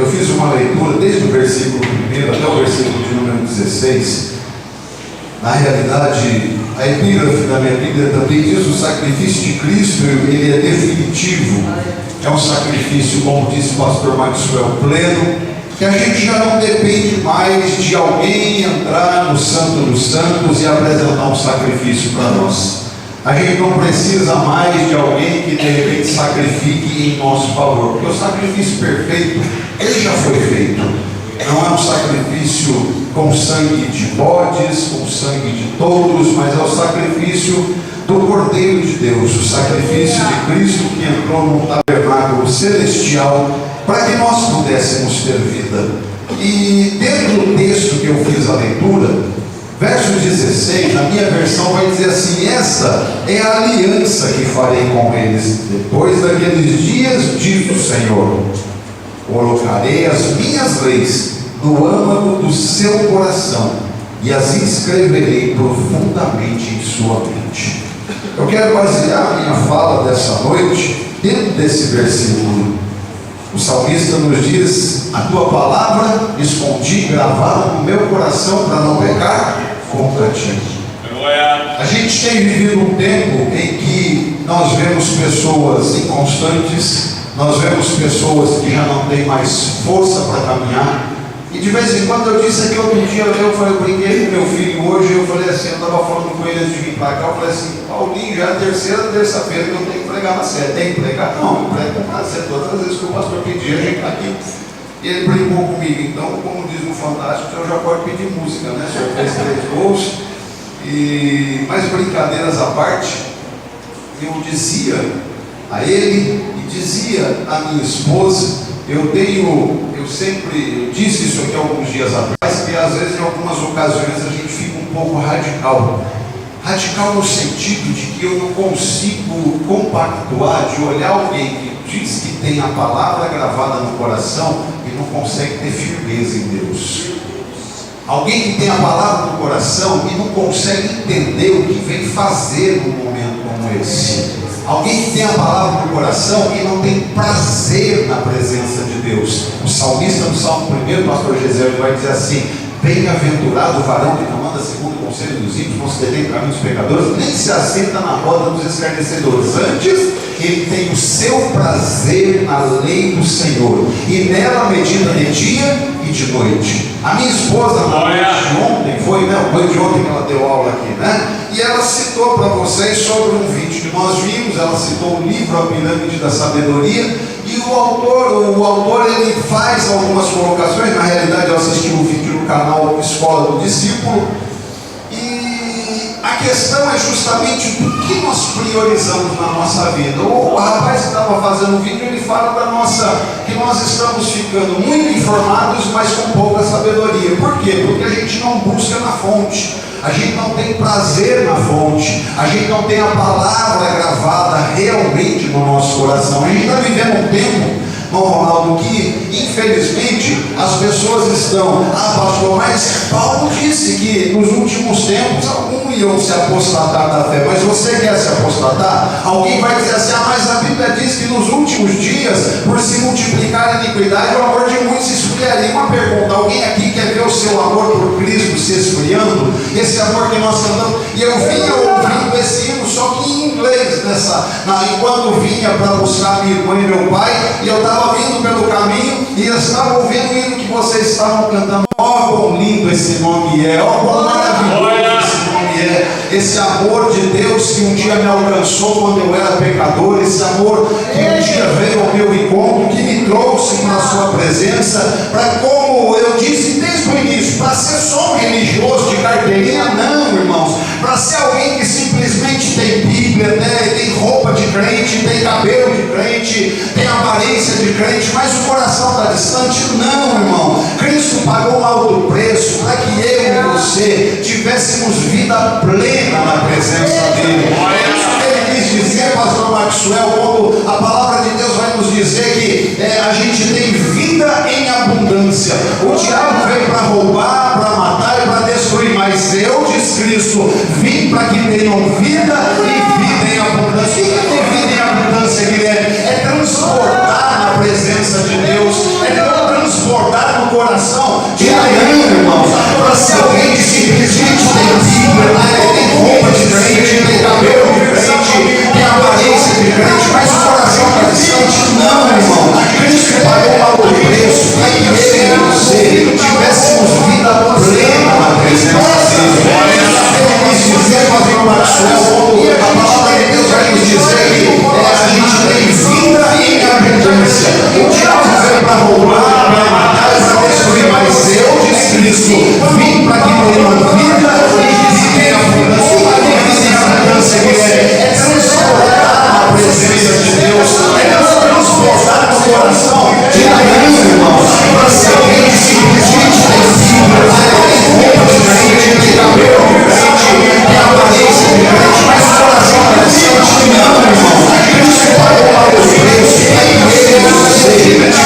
Eu fiz uma leitura desde o versículo 1 até o versículo de número 16. Na realidade, a epígrafe da minha Bíblia também diz: o sacrifício de Cristo, ele é definitivo. É um sacrifício, como disse o pastor Maxwell, pleno, que a gente já não depende mais de alguém entrar no Santo dos Santos e apresentar um sacrifício para nós. A gente não precisa mais de alguém que de repente sacrifique em nosso favor, porque o sacrifício perfeito, ele já foi feito. Não é um sacrifício com sangue de bodes, com sangue de touros, mas é o sacrifício do Cordeiro de Deus, o sacrifício de Cristo que entrou num tabernáculo celestial para que nós pudéssemos ter vida. E dentro do texto que eu fiz a leitura, verso 16, na minha versão vai dizer assim: esta é a aliança que farei com eles depois daqueles dias, diz o Senhor. Colocarei as minhas leis no âmago do seu coração e as inscreverei profundamente em sua mente. Eu quero basear a minha fala dessa noite dentro desse versículo. O salmista nos diz: a tua palavra escondi, gravada no meu coração para não pecar contra ti. A gente tem vivido um tempo em que nós vemos pessoas inconstantes, nós vemos pessoas que já não têm mais força para caminhar. E de vez em quando eu disse aqui outro dia, eu brinquei com meu filho hoje, eu falei assim, eu estava falando com ele antes de vir para cá, eu falei assim: Paulinho, já é a terceira terça-feira que eu tenho que pregar na série. Tem que pregar? Não, eu prego na série todas as vezes que o pastor pedir, a gente está aqui. E ele brincou comigo, então, como diz no Fantástico, o senhor já pode pedir música, né? O senhor fez 3 gols. Mas brincadeiras à parte, eu dizia a ele e dizia à minha esposa, eu disse isso aqui alguns dias atrás, que às vezes em algumas ocasiões a gente fica um pouco radical. Radical no sentido de que eu não consigo compactuar de olhar alguém que diz que tem a palavra gravada no coração e não consegue ter firmeza em Deus. Alguém que tem a palavra no coração e não consegue entender o que vem fazer num momento como esse. Alguém que tem a palavra no coração e não tem prazer na presença de Deus. O salmista no Salmo 1, pastor Gesiel, vai dizer assim: bem-aventurado o varão que não anda segundo o conselho dos ímpios, considerem o caminho dos pecadores, nem se assenta na roda dos escarnecedores. Antes, ele tem o seu prazer na lei do Senhor, e nela medita de dia e de noite. A minha esposa, na noite de ontem, foi de ontem que ela deu aula aqui, né? E ela citou para vocês sobre um vídeo que nós vimos. Ela citou o livro A Pirâmide da Sabedoria, e o autor ele faz algumas colocações. Na realidade, eu assisti um vídeo no canal Escola do Discípulo, e a questão é justamente o que nós priorizamos na nossa vida. O rapaz que estava fazendo o vídeo, ele fala que nós estamos ficando muito informados, mas com pouca sabedoria. Por quê? Porque a gente não busca na fonte, a gente não tem prazer na fonte, a gente não tem a palavra gravada realmente no nosso coração. A gente está vivendo um tempo, irmão Ronaldo, que infelizmente as pessoas estão: pastor, mas Paulo disse que nos últimos tempos alguns iam se apostatar da fé. Mas você quer se apostatar? Alguém vai dizer assim: mas a Bíblia diz que nos últimos dias, por se multiplicar a iniquidade, o amor de muitos se esfriaria. Uma pergunta: alguém aqui quer ver o seu amor por Cristo se esfriando? Esse amor que nós cantamos. E eu vinha ouvindo esse hino, só que em inglês, enquanto vinha para buscar minha irmã e meu pai, e eu estava vindo pelo caminho e eu estava ouvindo o hino que vocês estavam cantando. Ó, quão lindo esse nome é, ó, quão maravilhoso esse nome é. Esse amor de Deus que um dia me alcançou quando eu era pecador, esse amor que um dia veio ao meu encontro, que me trouxe para a sua presença, para, como eu disse desde o início, para ser só um religioso de carteirinha, não, irmãos, para ser alguém que simplesmente tem Bíblia, né, tem roupa de crente, tem cabelo de crente, tem aparência de crente, mas o coração está distante. Não, irmão, Cristo pagou um alto preço para que eu e você tivéssemos vida plena na presença dele. É isso que ele quis dizer, pastor Maxwell, quando a palavra de Deus vai nos dizer que a gente tem vida em abundância. O diabo veio para roubar, para matar e para destruir, mas eu, diz Cristo, vim para que tenham vida e vida em abundância. O que é ter vida em abundância, Guilherme? É transportar na presença de Deus, é transportar coração de Leão, irmãos. Para se alguém simplesmente tem Bíblia, tem roupa diferente, tem cabelo diferente, tem aparência diferente, mas o coração está distante. Não, irmão. Cristo pagou um alto preço para que ele e você tivéssemos vida plena na presença dele. Ele quis dizer, pastor Maxwell, a palavra de Deus vai nos dizer que a gente tem vida e abundância. O diabo veio para roubar, para matar, para destruir, mas eu, diz Cristo, vim para que tenham vida e tenham abundância. A minha vida e abundância é transbordar na presença de Deus, é transbordar no coração de Leão, irmãos. Para ser alguém que simplesmente tem Bíblia, tem roupa diferente, tem cabelo diferente, tem aparência diferente, mas o coração é distante. Não, irmão. Cristo pagou um alto preço para que ele e você tivesse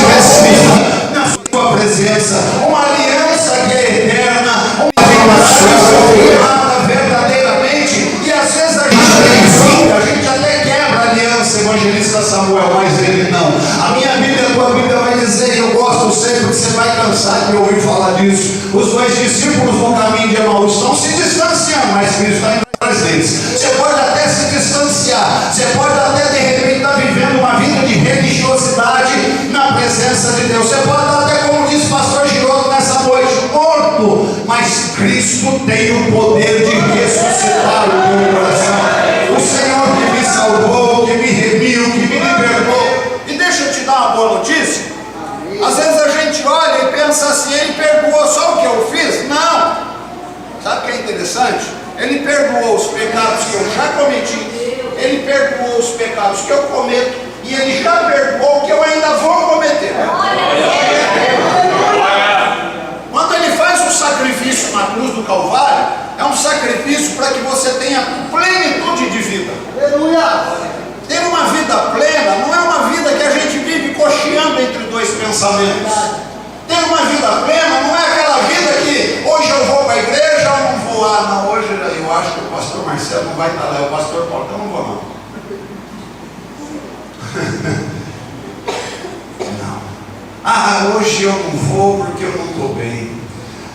na sua presença uma aliança que é eterna, uma relação firmada verdadeiramente. E às vezes a gente tem vida, a gente até quebra a aliança, evangelista Samuel, mas ele não. A minha Bíblia, a tua Bíblia vai dizer, eu gosto sempre que você vai cansar de ouvir falar disso. Os dois discípulos no caminho de Emaús estão se distanciando, mas Cristo está indo atrás deles. Você pode até se distanciar, você pode até de repente estar vivendo uma vida de religiosidade na presença de Deus. Você pode estar até, como disse o pastor Giroto nessa noite, morto, mas Cristo tem o poder de ressuscitar o teu coração. O Senhor que me salvou, que me remiu, que me libertou. E deixa eu te dar uma boa notícia. Às vezes a gente olha e pensa assim, ele perdoou só o que eu fiz? Não. Sabe o que é interessante? Ele perdoou os pecados que eu já cometi, ele perdoou os pecados que eu cometo, e ele já perdoou o que eu ainda vou cometer. Quando ele faz o sacrifício na cruz do Calvário, é um sacrifício para que você tenha plenitude de vida. Ter uma vida plena não é uma vida que a gente vive cocheando entre dois pensamentos. Ter uma vida plena não é aquela vida que hoje eu vou para a igreja ou não vou lá. Não, hoje eu acho que o pastor Marcelo não vai estar lá, o pastor Paulo, então não vou não. Não. Ah, hoje eu não vou porque eu não estou bem.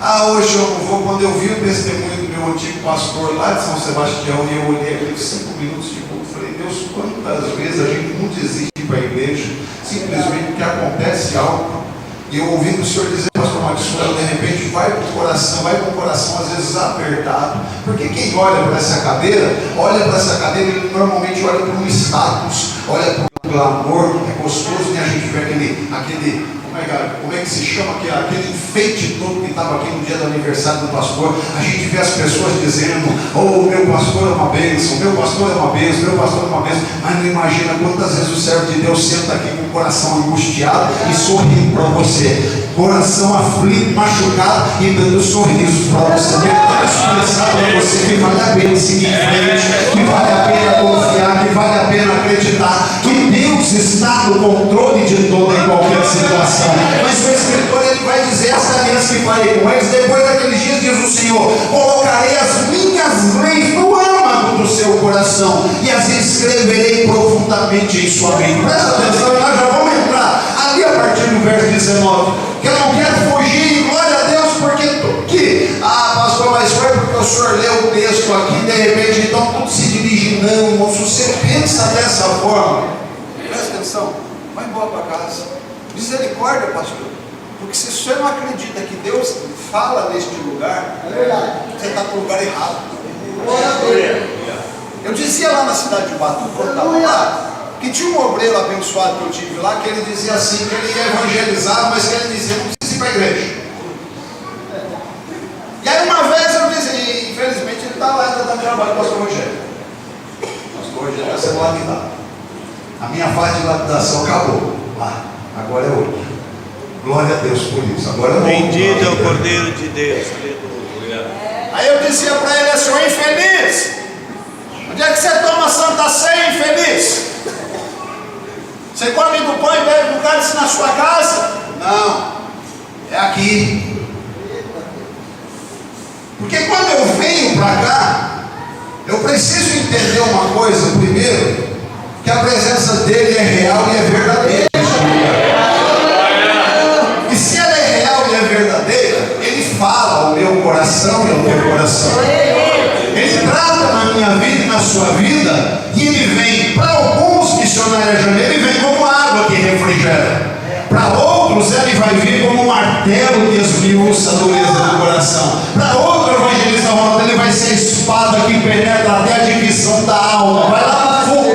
Ah, hoje eu não vou. Quando eu vi o testemunho do meu antigo pastor lá de São Sebastião, e eu olhei aqueles 5 minutos de culto, falei, Deus, quantas vezes a gente não desiste para a igreja, simplesmente porque acontece algo. E eu ouvindo o Senhor dizer, pastor Maxwell, de repente vai com o coração às vezes apertado. Porque quem olha para essa cadeira, ele normalmente olha para um status, olha para um glamour, é gostoso, né? A gente vê aquele como é que se chama, aquele enfeite todo que estava aqui no dia do aniversário do pastor. A gente vê as pessoas dizendo, oh, meu pastor é uma bênção, meu pastor é uma bênção, meu pastor é uma bênção. Mas não imagina quantas vezes o servo de Deus senta aqui com o coração angustiado e sorrindo para você, coração aflito, machucado e dando sorrisos para você, tentando expressar para você que vale a pena seguir em frente, que vale a pena confiar, que vale a pena acreditar que Deus está no controle de toda e qualquer situação. Mas o escritor ele vai dizer, essa aliança que farei com eles, depois daqueles dias, diz o Senhor, colocarei as minhas leis no âmago do seu coração e as escreverei profundamente em sua mente. Presta atenção, nós já vamos entrar ali a partir do verso 19, que eu não quero fugir, glória a Deus, porque tudo que, pastor, mas foi porque o senhor leu o texto aqui, de repente, então tudo se dirige, não, irmão, se você pensa dessa forma, presta atenção, vai embora para casa. Misericórdia, pastor, porque se você não acredita que Deus fala neste lugar, você está no lugar errado. Eu dizia lá na cidade de Ubatuba, quando estava lá, que tinha um obreiro abençoado que eu tive lá, que ele dizia assim, que ele ia evangelizar, mas que ele dizia, não precisa ir para a igreja. E aí uma vez eu disse, infelizmente ele está lá ainda dando trabalho com o pastor Rogério. O pastor Rogério está sendo lapidado. A minha fase de lapidação acabou lá. Agora é outro. Glória a Deus por isso. Agora é bendito é o Cordeiro de Deus. Aleluia. Aí eu dizia para ele assim, ô infeliz, onde é que você toma Santa Ceia, infeliz? Você come do pão e bebe do cálice na sua casa? Não, é aqui. Porque quando eu venho para cá, eu preciso entender uma coisa primeiro, que a presença dele é real e é verdadeira. E se ela é real e é José ele vai vir como um martelo que esmiuça a dureza do coração. Para outro evangelista Ronaldo, ele vai ser a espada que penetra até a divisão da alma. Vai lá no fogo,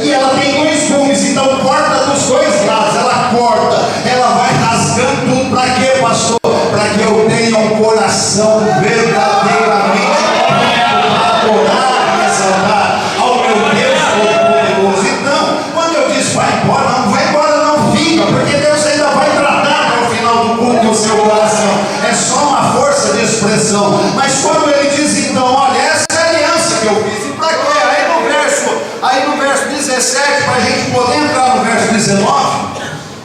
e ela tem dois gumes, então corta dos dois lados. Ela corta, ela vai rasgando tudo. Para quê, pastor? Para que eu tenha um coração verdadeiramente pronto para adorar e exaltar ao meu Deus Todo-Poderoso. Então, quando eu disse vai embora, não fica, porque Deus ainda vai tratar até o final do culto o seu coração. É só uma força de expressão. Mas quando ele diz então, olha, essa é a aliança que eu fiz, e para quê? Aí no verso 17, para a gente poder entrar no verso 19,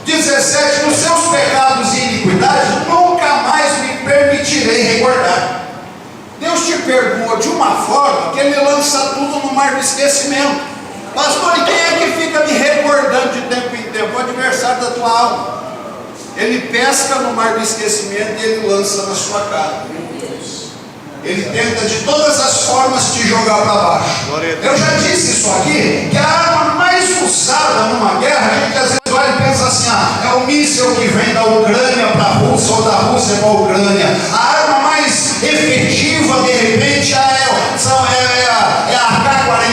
17, nos seus pecados e iniquidades nunca mais me permitirei recordar. Deus te perdoa de uma forma que ele lança tudo no mar do esquecimento. Pastor, e quem é que fica me recordando de tempo em tempo? O adversário da tua alma. Ele pesca no mar do esquecimento e ele lança na sua cara. Ele tenta de todas as formas te jogar para baixo. Eu já disse isso aqui, que a arma mais usada numa guerra, a gente às vezes olha e pensa assim, é o míssil que vem da Ucrânia para a Rússia ou da Rússia para a Ucrânia. A arma mais efetiva, de repente, é a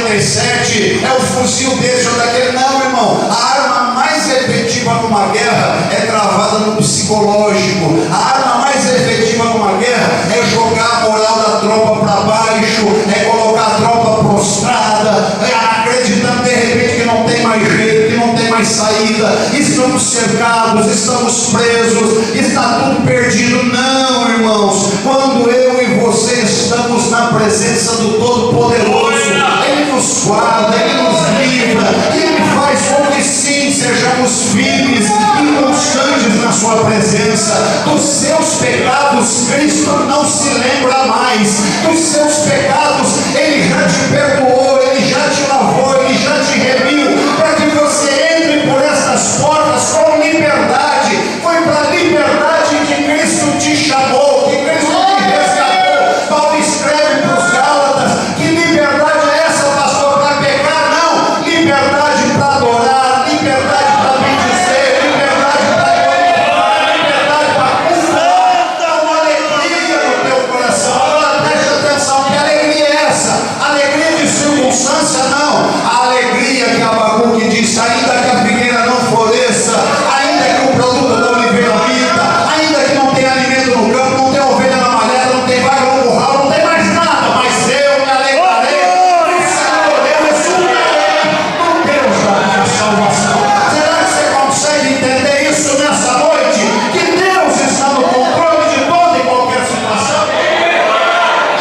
AK-47, é o fuzil desse ou daquele. Não, irmão, a arma mais efetiva numa guerra é travada no psicológico. A arma mais efetiva numa guerra é jogar a moral da tropa para baixo, é colocar a tropa prostrada, é acreditando de repente que não tem mais jeito, que não tem mais saída, estamos cercados, estamos presos, está tudo perdido. Não, irmãos, quando eu e você estamos na presença do Todo-Poderoso, Ele nos guarda, Ele nos livra, e Ele faz com que sim, sejamos firmes e constantes na sua presença. Dos seus pecados Cristo não se lembra mais. Dos seus pecados Ele já te perdoou, Ele já te lavou, Ele já te remiu, para que você entre por essas portas com liberdade. Foi para a liberdade que Cristo te chamou, que Cristo te resgatou. Paulo escreve para os Gálatas: que liberdade é essa, pastor? Para pecar? Não, liberdade para adorar, liberdade para bendizer, liberdade para glorificar, liberdade para cultuar. Dá uma alegria no teu coração. Agora preste atenção, que alegria é essa? Alegria de circunstância? Não. A alegria que Abacuque diz: ainda que a figueira não floresça, ainda que o produto da oliveira minta, ainda que não tenha alimento no campo, não tem ovelha na malhada, não tem vaga no curral, não tem mais nada, mas eu me alegrarei no Senhor, eu exultarei no Deus da minha salvação. Será que você consegue entender isso nessa noite? Que Deus está no controle de toda e qualquer situação?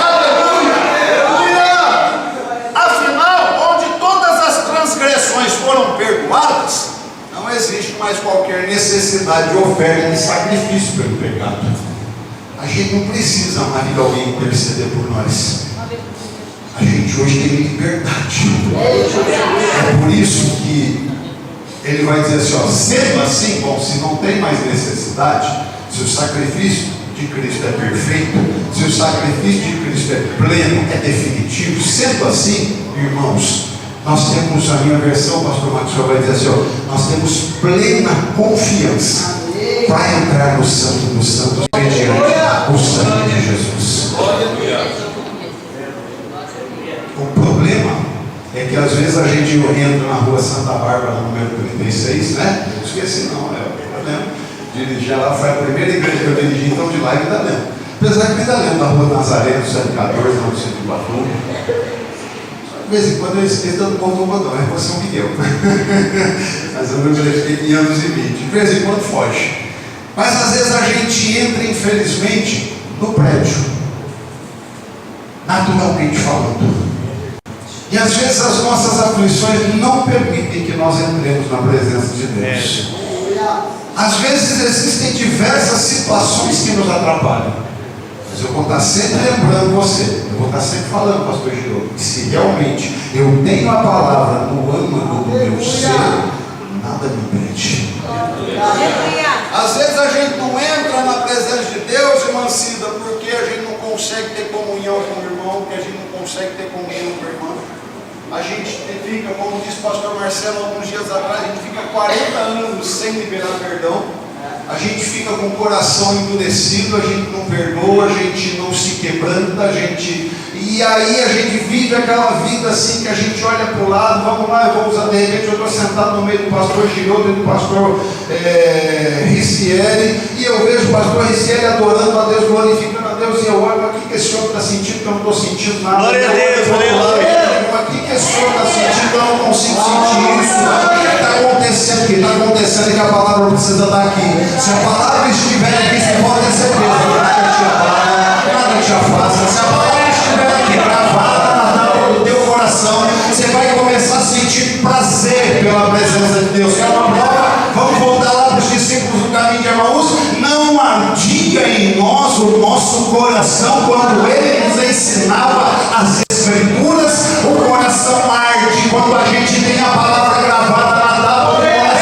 Aleluia! Afinal, onde todas as transgressões foram perdoadas, não existe mais qualquer necessidade de oferta e de sacrifício pelo pecado. A gente não precisa mais de alguém interceder por nós. A gente hoje tem liberdade. É por isso que ele vai dizer assim, sendo assim, bom, se não tem mais necessidade, se o sacrifício de Cristo é perfeito, se o sacrifício de Cristo é pleno, é definitivo, sendo assim, irmãos, nós temos, a minha versão, o pastor Maxwell vai dizer assim, nós temos plena confiança para entrar no Santo dos Santos mediante o sangue de Jesus. O problema é que às vezes a gente entra na rua Santa Bárbara, número 36, né? Não esqueci não, é o problema. Dirigir lá, foi a primeira igreja que eu dirigi, então de lá eu ainda lembro. Apesar que eu ainda lembro da rua Nazaré, do 114, não do 104. De vez em quando eu esqueço dando ponto mandou, é por São Miguel. Mas eu me fiquei em anos e 20. De vez em quando foge. Mas às vezes a gente entra, infelizmente, no prédio, naturalmente falando. E às vezes as nossas aflições não permitem que nós entremos na presença de Deus. Às vezes existem diversas situações que nos atrapalham. Mas eu vou estar sempre lembrando você, eu vou estar sempre falando, pastor Giro, que se realmente eu tenho a palavra no âmago do meu ser, nada me impede. Às vezes a gente não entra na presença de Deus, irmã Cida, porque a gente não consegue ter comunhão com o irmão, porque a gente não consegue ter comunhão com o irmão. A gente fica, como disse o pastor Marcelo alguns dias atrás, a gente fica 40 anos sem liberar perdão. a gente fica com o coração endurecido, a gente não perdoa, a gente não se quebranta, e aí a gente vive aquela vida assim que a gente olha para o lado, vamos lá, eu vou usar, de repente eu estou sentado no meio do pastor Giroto e do pastor Ricieri, e eu vejo o pastor Ricieri adorando a Deus, glorificando a Deus, e eu olho, mas o que esse homem está sentindo que eu não estou sentindo nada? Glória a Deus, aleluia. Mas o que esse homem está sentindo que eu não consigo sentir isso? O que está acontecendo aqui? Está acontecendo que a palavra precisa estar aqui. Se a palavra estiver aqui, você pode ter certeza que nada te afasta. Se a palavra estiver aqui gravada na tábua do teu coração, você vai começar a sentir prazer pela presença de Deus. Quer uma prova? Vamos voltar lá para os discípulos do caminho de Emaús. Não ardia em nós o nosso coração quando ele nos ensinava as Escrituras. O coração arde quando a gente tem a palavra gravada na tábua do coração.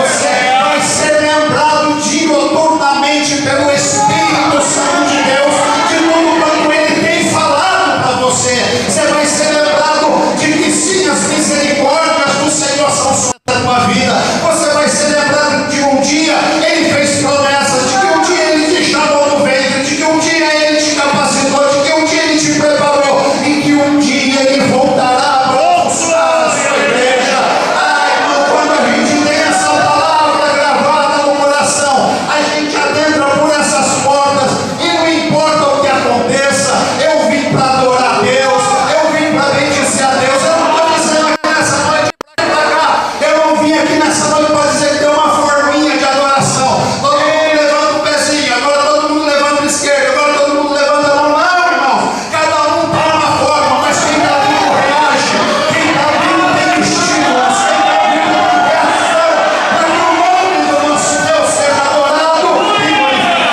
Você vai ser lembrado diuturnamente pelo Espírito Santo de Deus de tudo quanto ele tem falado para você. Você vai ser lembrado de que sim, as misericórdias do Senhor são sobre a tua vida. Você vai ser lembrado de um dia ele fez promessas, de que um dia ele te chamou do ventre, de que um dia ele te capacitou, de que um dia ele te preparou e que um dia ele voltará para buscar a sua igreja. Ai, irmão, quando a gente tem essa palavra gravada no coração, a gente adentra por essas portas e não importa o que aconteça, eu vim para adorar a Deus, eu vim para bendizer a Deus. Eu não estou dizendo aqui nessa noite para cá, eu não vim aqui nessa noite para dizer que tem uma forminha de adoração. Todo mundo levanta o pezinho, agora todo mundo levanta a esquerda, agora todo mundo levanta a mão. Não, irmão, cada um tem uma forma, mas quem está vivo reage, quem está vivo tem estímulos, quem está vivo tem reação, para que o nome do nosso Deus seja adorado e glorificado.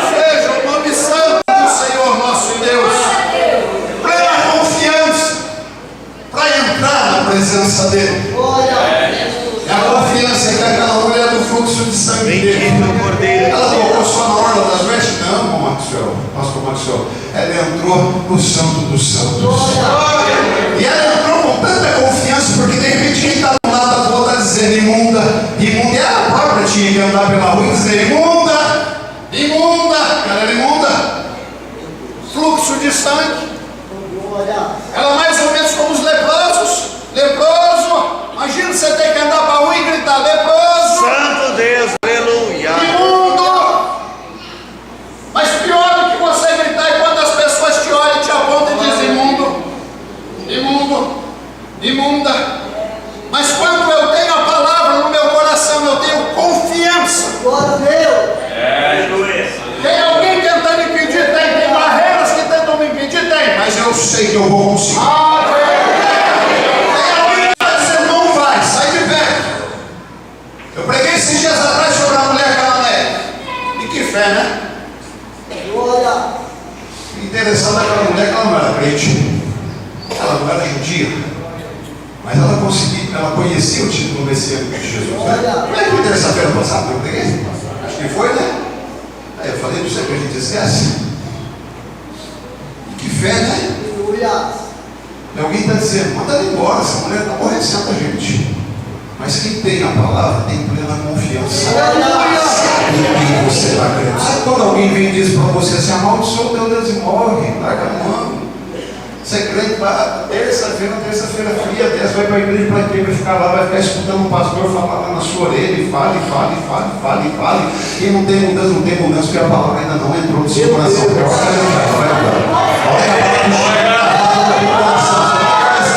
Seja o nome santo do Senhor nosso Deus. Plena confiança para entrar na presença dele. É a confiança que aquela mulher do fluxo de sangue dele. Bendito o Cordeiro Ela de Deus. tocou só na orla das vestes? Não, Maxwell, pastor Maxwell. Ela entrou no Santo dos Santos. E ela entrou com tanta confiança, porque de repente quem está do lado da outra está dizendo imunda, imunda. E ela própria tinha que andar pela rua e dizer imunda, imunda. Ela era imunda. Fluxo de sangue. Ela mais ou menos como os leprosos. Leproso. Imagina você ter que andar para a rua e gritar leproso, Santo Deus, aleluia. imundo. Mas pior do que você gritar é quando as pessoas te olham, te apontam e dizem imundo, imundo, imunda. Mas quando eu tenho a palavra no meu coração, eu tenho confiança. Tem alguém tentando impedir? Tem barreiras que tentam me impedir? Tem. Mas eu sei que eu vou conseguir. Tem alguém que vai dizer, não vai, sai de perto. Eu preguei esses dias atrás sobre a mulher cananeia. E que fé, né? Interessante aquela mulher que ela não era crente. Ela não era judia. Mas ela conhecia o título messiânico de Jesus, né? Não é que terça-feira passada eu preguei? Acho que foi, né? Aí eu falei para você que a gente esquece. E que fé, né? E alguém está dizendo, manda ela embora, essa mulher está aborrecendo a gente. Mas quem tem a palavra tem plena confiança. Sabe em quem você está crendo. Sabe quando alguém vem e diz para você assim, amaldiçoa o teu Deus e morre, larga a mão. Você é crente, terça-feira fria, desce, vai para a igreja, para quê? Vai ficar lá, vai ficar escutando um pastor falar lá na sua orelha, e fale. E não tem mudança, porque a palavra ainda não entrou no seu coração.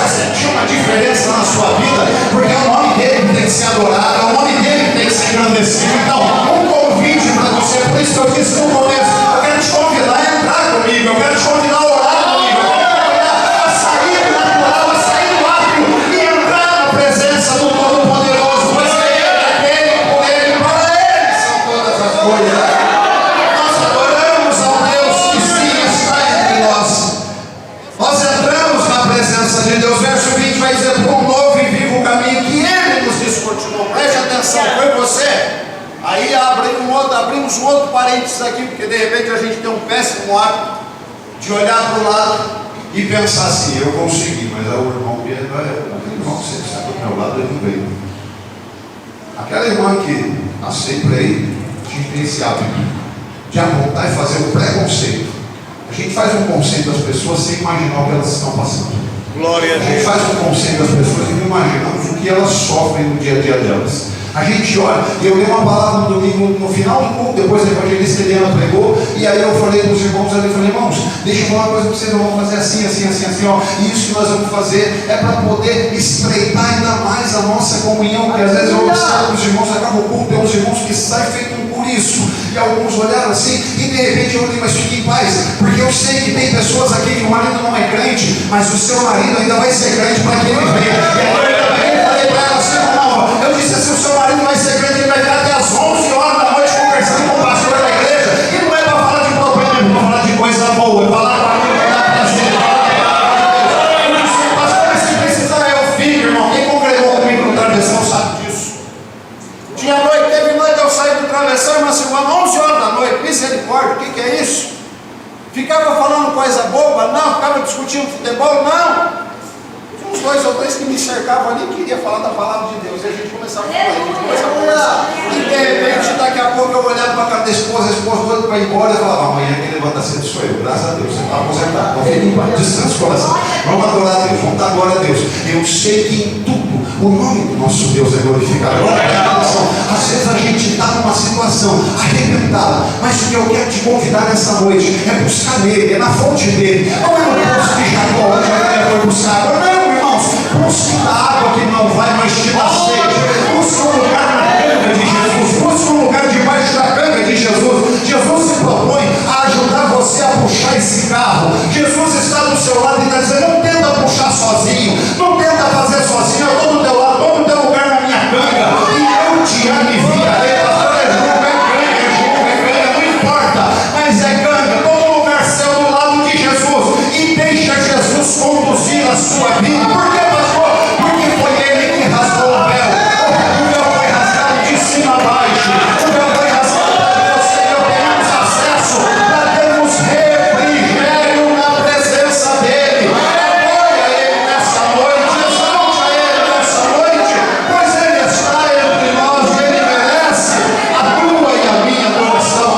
Sentir uma diferença na sua vida, porque é o nome dele que tem que ser adorado, é o nome dele que tem que ser engrandecido. Então, um convite para você, por isso que eu disse no começo, eu quero te convidar a entrar comigo, eu quero te convidar a orar comigo, eu quero te convidar a sair do natural, a sair do átrio e entrar na presença do Todo-Poderoso, pois ele é dele, por ele, para ele são todas as coisas. Nós adoramos ao Deus que sim está entre nós. Nós entramos na presença de Deus. Verso 20 vai dizer, por um novo e vivo caminho que ele nos descortinou. Preste atenção, foi você. Aí abrimos um outro parênteses aqui, porque de repente a gente tem um péssimo hábito de olhar para o lado e pensar assim, eu consegui, mas o irmão que aquele irmão que sempre está do meu lado, ele não veio. Aquela irmã que nasceu por aí, a gente tem esse hábito de apontar e fazer o preconceito. A gente faz um conceito das pessoas sem imaginar o que elas estão passando. Glória a A gente Deus. faz um conceito das pessoas e não imaginamos o que elas sofrem no dia a dia delas. A gente olha, e eu dei uma palavra no domingo, no final do culto, depois a evangelista Eliana pregou, e aí eu falei para os irmãos ali, falei, irmãos, deixa eu falar uma coisa para vocês, vamos fazer assim, assim, assim, assim, ó, e isso que nós vamos fazer é para poder estreitar ainda mais a nossa comunhão, porque às vezes eu observo que os irmãos acabam o culto, tem uns irmãos que saem feito um isso, e alguns olharam assim, e de repente eu falei, mas fique em paz, porque eu sei que tem pessoas aqui que o marido não é crente, mas o seu marido ainda vai ser crente para que ele venha. E eu falei para ela assim, não, eu disse assim, o seu marido vai ser crente, ele vai ficar até às 11 horas da noite conversando com o pastor da igreja, e não é para falar de problema, é para falar de coisa boa, é falar para mim que dá prazer. Eu disse, pastor, mas se precisar é o filho, irmão, quem congregou comigo no travessão sabe disso. Tinha noite, teve noite, eu saí do travessão, uma semana, 11 horas da noite, misericórdia, o que é isso? Ficava falando coisa boba? Não. Ficava discutindo futebol? Não. Tinha uns 2 ou 3 que me cercavam ali e queria falar da palavra de Deus. E a gente começava a falar, a gente começava a conversar. E de repente, daqui a pouco eu olhava para a cara da esposa, a esposa doida para ir embora, e falava, amanhã quem levanta cedo sou eu, graças a Deus, você está aposentado, não fique em paz, descansa o coração, vamos adorar a Deus, vamos dar glória a Deus. Eu sei que em tudo o nome do nosso Deus é glorificado. Às vezes a gente está numa situação arrebentada, mas o que eu quero te convidar nessa noite é buscar nele, é na fonte dele. Não é no poço de Jacó, onde a mulher foi buscar água. Não, irmãos, busque na água que não vai mais te dar sede. Busque um lugar na canga de Jesus, busque um lugar debaixo da canga de Jesus. Jesus se propõe a ajudar você a puxar esse carro. Jesus está do seu lado e está dizendo, não tenta puxar sozinho, não tenta fazer sozinho, eu estou do teu lado, estou no teu lugar na minha canga, e eu te aliviarei. Pastor, é canga, não importa, mas é canga, todo lugar seu do lado de Jesus, e deixa Jesus conduzir a sua vida. Por que, pastor? Porque foi ele que rasgou o véu. O véu foi rasgado de cima a baixo, o véu foi rasgado para você e eu tenhamos acesso, para termos refrigério na presença dele. Apoia ele nessa noite, exalte a ele nessa noite, pois ele está entre nós e ele merece a tua e a minha adoração.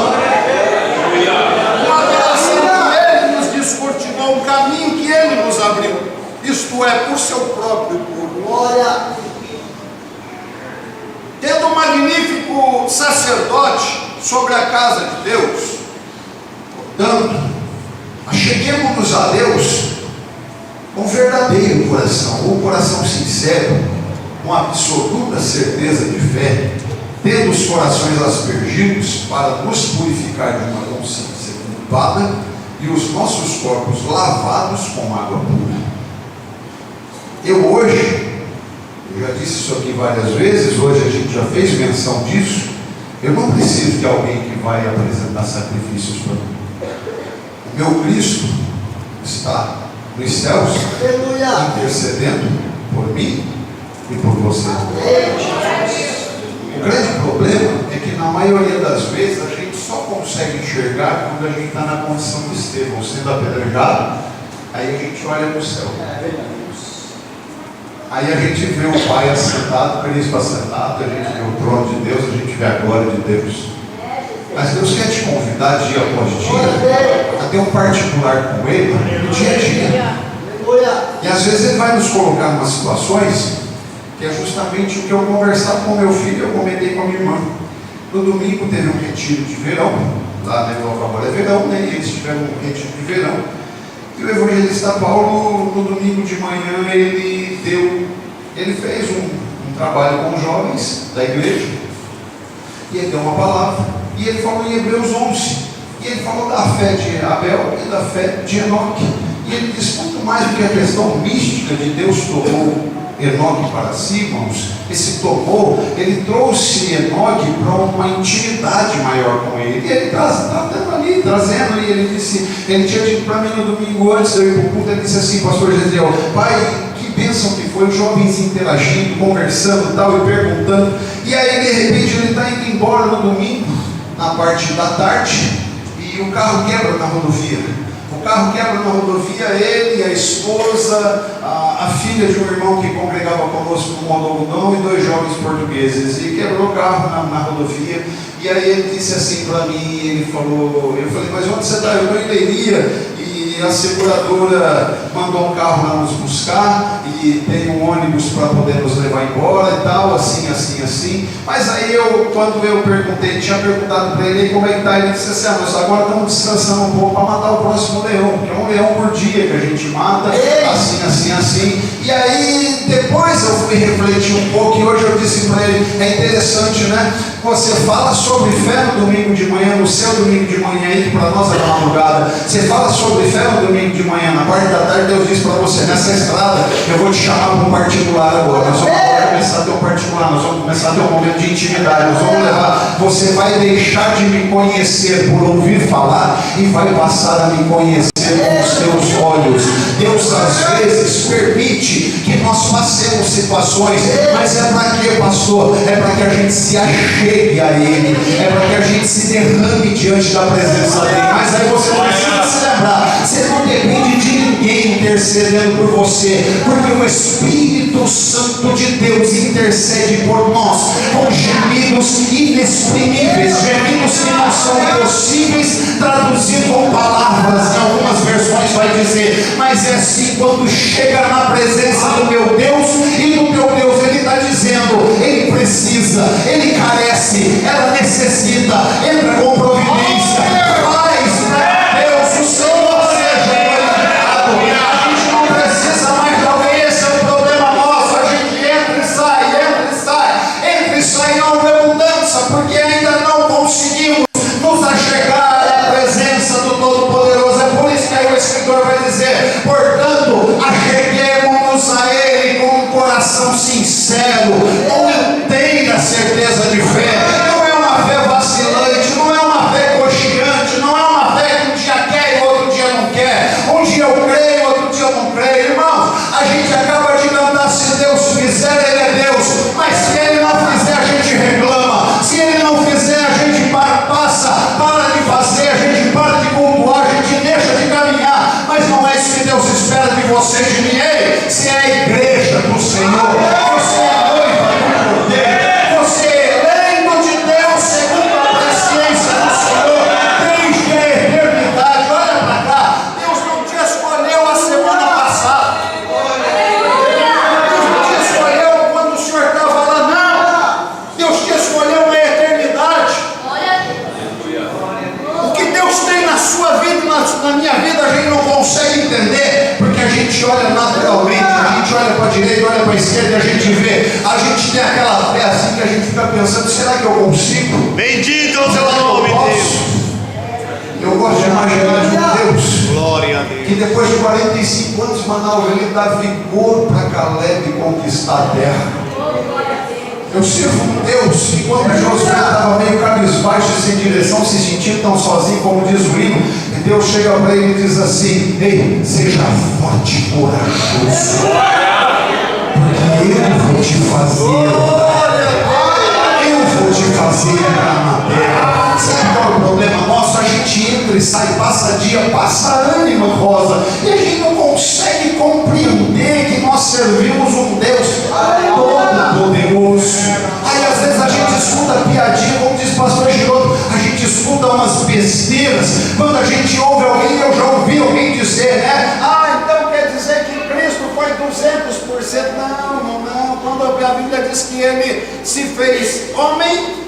Uma adoração que ele nos descortinou, um caminho que ele nos abriu, isto é, por seu próprio corpo. Glória. Tendo um magnífico sacerdote sobre a casa de Deus, portanto, acheguemos-nos a Deus com verdadeiro coração, um coração sincero, com absoluta certeza de fé, tendo os corações aspergidos para nos purificar de uma consciência culpada e os nossos corpos lavados com água pura. Eu hoje, eu já disse isso aqui várias vezes, hoje a gente já fez menção disso, eu não preciso de alguém que vai apresentar sacrifícios para mim. O meu Cristo está nos céus, intercedendo por mim e por você. O grande problema é que na maioria das vezes a gente só consegue enxergar quando a gente está na condição de Estevão, sendo apedrejado, aí a gente olha para o céu. Aí a gente vê o Pai assentado, o Cristo assentado, a gente vê o trono de Deus, a gente vê a glória de Deus. Mas Deus quer te convidar dia após dia a ter um particular com Ele no dia a dia. E às vezes Ele vai nos colocar em umas situações que é justamente o que eu conversava com meu filho, eu comentei com a minha irmã. No domingo teve um retiro de verão, lá na Europa agora é verão, né? E eles tiveram um retiro de verão. E o evangelista Paulo, no domingo de manhã, ele fez um trabalho com jovens da igreja, e ele deu uma palavra, e ele falou em Hebreus 11, e ele falou da fé de Abel e da fé de Enoque, e ele disse muito mais do que a questão mística de Deus tomou Enoque para si, irmãos. Esse tomou, ele trouxe Enoque para uma intimidade maior com ele, e ele está ali trazendo, e ele disse, ele tinha dito para mim no domingo antes de eu ir para o culto, ele disse assim, pastor Gesiel, pai, que bênção que foi, os jovens interagindo, conversando tal, e perguntando, e aí de repente ele está indo embora no domingo, na parte da tarde, e o carro quebra na rodovia. O carro quebra na rodovia, ele, a esposa, a filha de um irmão que congregava conosco no Mondogudão e 2 jovens portugueses. E quebrou o carro na rodovia. E aí ele disse assim para mim, eu falei, mas onde você está? Eu estou em Leiria. E a seguradora mandou um carro lá nos buscar e tem um ônibus para poder nos levar embora e tal, assim. Mas aí quando eu perguntei, tinha perguntado para ele como é que está, ele disse assim, nós agora estamos descansando um pouco para matar o próximo leão, porque é um leão por dia que a gente mata, assim. E aí depois eu fui refletir um pouco e hoje eu disse para ele, é interessante, né? Você fala sobre fé no domingo de manhã, no seu domingo de manhã aí, que para nós é na madrugada. Você fala sobre fé no domingo de manhã, na parte da tarde Deus diz para você, nessa estrada eu vou te chamar para um particular agora. Nós vamos começar a ter um particular, nós vamos começar a ter um momento de intimidade, nós vamos levar, você vai deixar de me conhecer por ouvir falar e vai passar a me conhecer com os teus olhos. Deus às vezes permite que nós passemos situações, mas é para quê, pastor? É para que a gente se achegue a Ele, é para que a gente se derrame diante da presença dEle. Mas aí você precisa se lembrar, você não depende de ninguém intercedendo por você, porque o Espírito Santo de Deus intercede por nós com gemidos inexprimíveis, gemidos que não são possíveis traduzir com palavras. Em algumas versões vai dizer, mas é assim quando chega na presença do meu Deus, e do meu Deus Ele está dizendo, Ele precisa, Ele carece, ela necessita, entra com providência, faz, Deus, o Senhor seja glorificado. A gente não precisa mais de alguém, esse é o problema nosso, a gente entra e sai não redundância, porque ainda não conseguimos nos achegar à presença do Todo-Poderoso. É por isso que aí o escritor vai dizer, portanto, acheguemos-nos a Ele com um coração sincero, com inteira certeza de fé. Não é uma fé vacilante, não é uma fé cocheante, não é uma fé que um dia quer e outro dia não quer, um dia eu creio, outro dia eu não creio. Irmãos, a gente acaba de cantar, se Deus fizer, Ele é Deus, mas se Ele não fizer, a gente reclama, se Ele não fizer, a gente para de fazer, a gente para de cultuar, a gente deixa de caminhar. Mas não é isso que Deus espera de você, de mim. Ei, se é a igreja do Senhor, você é a noiva do Cordeiro, você é eleito de Deus segundo a presciência do Senhor desde a eternidade. Olha para cá, Deus não te escolheu a semana passada, Deus não te escolheu quando o Senhor estava lá, não, Deus te escolheu na eternidade. O que Deus tem na sua vida e na minha vida a gente não consegue entender, porque a gente olha naturalmente, a gente olha para a direita, olha para a esquerda e a gente vê, a gente tem aquela fé assim que a gente fica pensando, será que eu consigo? Bendito é o seu nome, Deus. Eu gosto de imaginar de um Deus Glória a Deus. que depois de 45 anos, Manaus, Ele dá vigor para Caleb conquistar a terra. Eu sirvo um Deus que quando Josué estava meio cabisbaixo e sem direção, se sentindo tão sozinho como diz o hino, Deus chega para ele e diz assim, ei, seja forte e corajoso, porque eu vou te fazer entrar na terra. Sabe qual é o problema nosso? A gente entra e sai, passa dia, passa ânimo rosa, e a gente não consegue compreender que nós servimos um Deus todo-poderoso. Aí às vezes a gente escuta piadinha, como diz o pastor Giroto, a gente escuta umas besteiras, quando a gente ouve alguém, eu já ouvi alguém dizer, né? Então quer dizer que Cristo foi 200%. Não, quando a Bíblia diz que Ele se fez homem,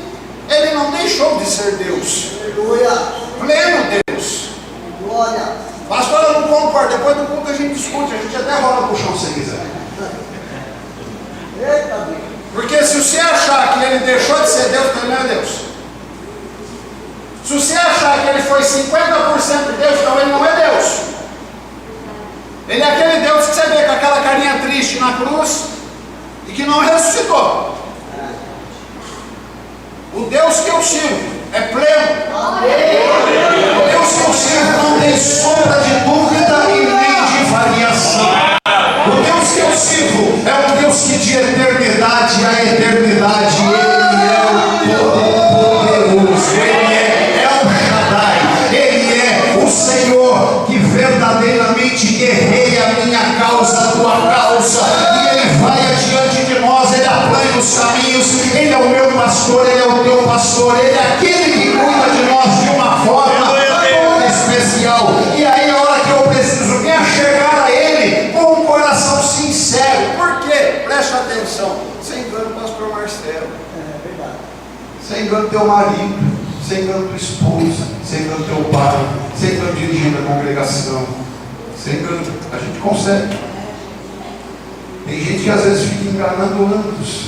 Ele não deixou de ser Deus. Pleno Deus. Pastor, eu não concordo. Depois do culto a gente discute, a gente até rola pro chão se quiser. Porque se você achar que Ele deixou de ser Deus, então Ele não é Deus. Se você achar que Ele foi 50% de Deus, então Ele não é Deus. Ele é aquele Deus que você vê com aquela carinha triste na cruz e que não ressuscitou. O Deus que eu sirvo é pleno. O Deus que eu sirvo não tem sombra de dúvida e nem de variação. O Deus que eu sirvo é um Deus que de eternidade a eternidade Ele é o Todo-Poderoso, Ele é El Shaddai, Ele é o Senhor que vê pastor, Ele é aquele que cuida de nós de uma forma especial. E aí, a hora que eu preciso me achegar a Ele com um coração sincero. Por quê? Preste atenção. Você engana o pastor Marcelo. É verdade. Você engana teu marido. Você engana tua esposa. Você engana teu pai. Você engana o dirigente da congregação. Você engana. A gente consegue. Tem gente que às vezes fica enganando anos.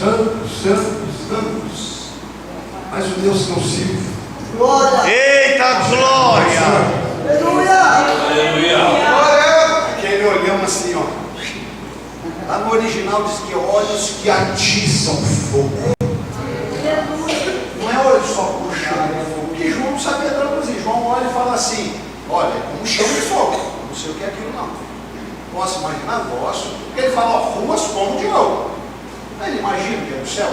Mas o Deus que eu sirvo. Glória! Eita glória! Aleluia! Aquele olhão assim, ó. Lá no original diz que olhos que atiçam fogo. Não é olho só puxado, é fogo. Porque João não sabia traduzir. João olha e fala assim: olha, é um chão de fogo. Não sei o que é aquilo, não. Posso imaginar? Posso. Porque ele fala, ó, ruas como de ouro. Aí ele imagina que é o céu.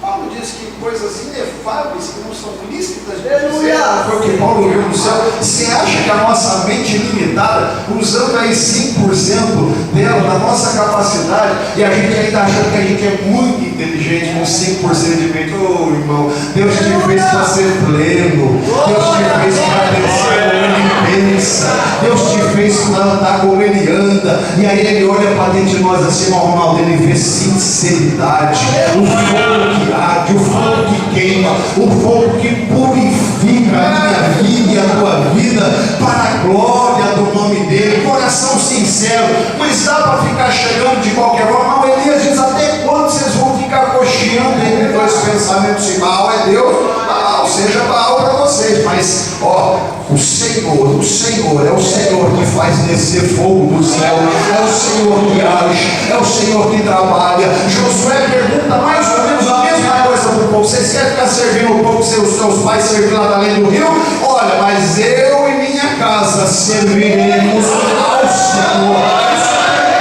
Paulo diz que coisas inefáveis que não são lícitas de dizer, foi o que Paulo viu no céu. Você acha que a nossa mente limitada, usando aí 5% dela, da nossa capacidade, e a gente ainda achando que a gente é muito inteligente com 5% de mente? Ô irmão, Deus te fez para ser pleno, Deus te fez para pensar como Ele pensa, Deus te fez para andar como Ele anda. E aí Ele olha para dentro de nós assim, irmão Ronaldo, Ele vê sinceridade, o fogo que arde, o fogo que queima, o fogo que purifica a minha vida e a tua vida para a glória do nome dele. Coração sincero. Mas dá para ficar chegando de qualquer forma? Não, Elias diz: até quando vocês vão ficar cocheando entre dois pensamentos? Se Baal é Deus, Baal seja Baal para vocês. Mas ó, o Senhor é o Senhor que faz descer fogo do céu, é o Senhor que age, é o Senhor que trabalha. Josué pergunta mais ou menos a mesma coisa para o povo: vocês querem ficar servindo o povo que seus pais serviram lá da além do rio? Olha, mas eu e minha casa serviremos ao Senhor.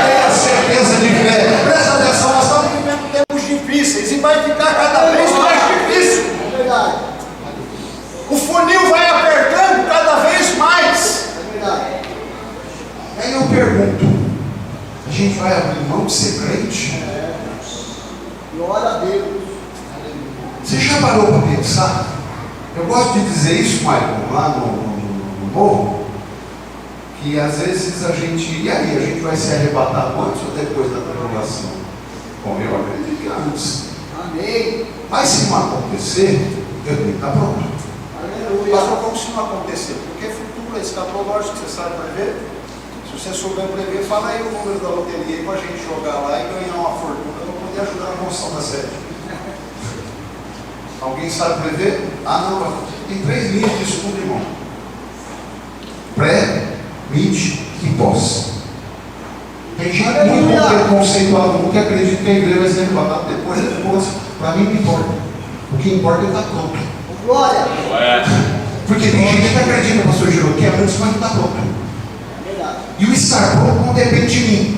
Tenha certeza de fé. Presta atenção, nós estamos vivendo tempos difíceis e vai ficar cada vez mais difícil. É verdade. O funil vai apertando cada vez mais. É verdade. Aí eu pergunto: a gente vai abrir mão de ser crente? Glória a Deus. Você já parou para pensar? Eu gosto de dizer isso, Michael, lá no morro, que às vezes a gente, e aí, a gente vai ser arrebatado antes ou depois da tribulação? Bom, eu acredito que antes. Amém. Mas se não acontecer, eu tenho que estar pronto. Aleluia. Mas como se não acontecer? Porque futuro é escatológico, você sabe prever? Se você souber prever, fala aí o número da loteria para a gente jogar lá e ganhar uma fortuna para poder ajudar a construção da sede. Alguém sabe prever? Ah, não, tem 3 linhas de estudo, irmão: pré, mid e pós. Tem gente muito preconceituada que acredita que a igreja vai ser arrebatada depois. Para mim não importa. O que importa é estar pronto. Glória! Porque tem gente que acredita, pastor Giro, que é antes, mas não está pronto. E o estar pronto não depende de mim.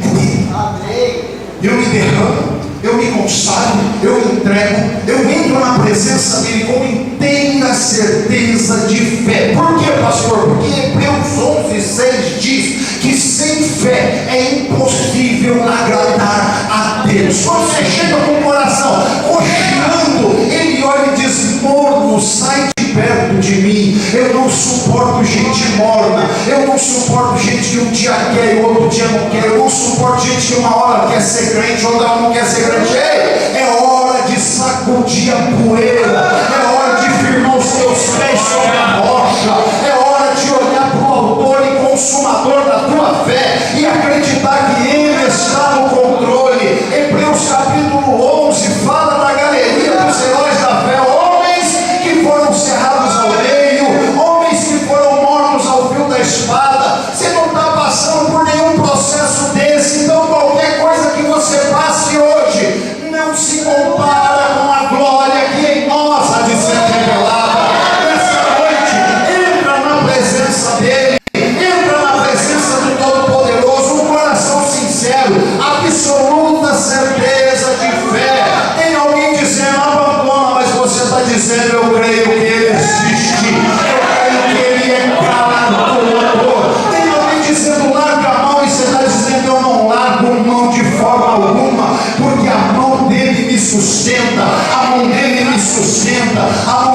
Amém. Eu me derramo, eu me consagro, eu me entrego, eu entro na presença dele com inteira certeza de fé. Por quê, pastor? Porque Hebreus 11:6 diz que sem fé é impossível agradar a Deus. Quando você chega com o coração cocheando, ele olha e diz: morno, sai de perto de mim. Eu não suporto gente morna, eu não suporto gente que um dia quer e outro dia não quer, eu não suporto gente que uma hora quer ser crente, outra não quer ser crente. Ei, é hora de sacudir a poeira, é hora de firmar os teus pés sobre a rocha, é hora de olhar para o autor e consumador da tua fé e acreditar que ele está no controle. Hebreus capítulo 11 fala da galeria dos heróis da fé, homens que foram cerrados ao meio, homens que foram mortos ao fio da espada. Você não está passando por nenhum processo desse, então qualquer coisa que você passe hoje não se compara com a glória que em nós há de ser revelada. Nessa noite, entra na presença dele, entra na presença do Todo-Poderoso, um coração sincero, absoluta certeza de fé. Tem alguém dizendo: abandona, mas você está dizendo: eu creio que ele existe, eu creio que ele é galardoador. Tem alguém dizendo: larga a mão, e você está dizendo: eu não largo mão de forma alguma, porque a mão dele me sustenta, a mão dele me sustenta, a mão